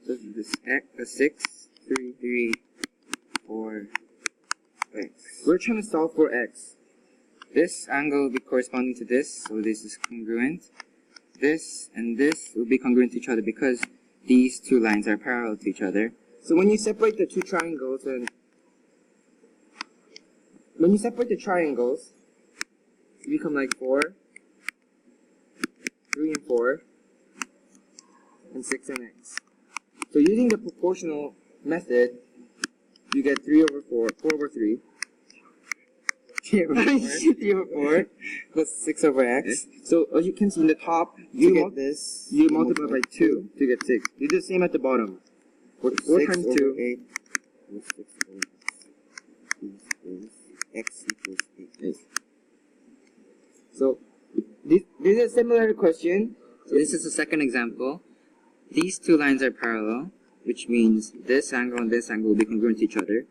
So this x, 6, 3, 4, x. We're trying to solve for x. This angle will be corresponding to this, so this is congruent. This and this will be congruent to each other because these two lines are parallel to each other. So when you separate the two triangles, and when you separate the triangles, you become like 4, 3 and 4, and 6 and x. So using the proportional method, you get 3 over 4, 4 over 3. 3 over 4 3 over 4 plus 6 over x. So as you can see in the top, You you get this. you multiply by 2 to get 6. You do the same at the bottom. 4 times 2. 8 plus 6 over x. X equals 8. So this is a similar question. So this is the second example. These two lines are parallel, which means this angle and this angle will be congruent to each other.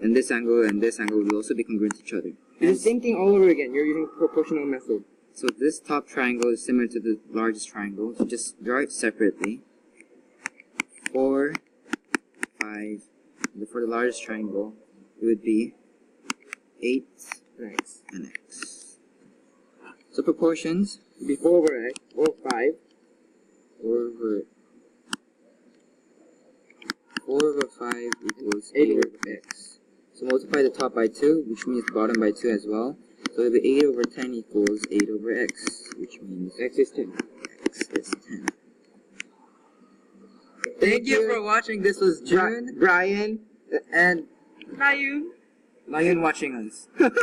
And this angle will also be congruent to each other. It's the same thing all over again. You're using proportional method. So this top triangle is similar to the largest triangle. So just draw it separately. 4, 5. For the largest triangle, it would be 8 Nice. and x. So proportions. Be 4 over x, or 5. 4 over 5 equals 8 8 over over x. So multiply the top by 2, which means the bottom by 2 as well. So it'll be 8 over 10 equals 8 over x, which means X is 10. x is 10. Thank you for watching. This was June Brian, and Lion watching us.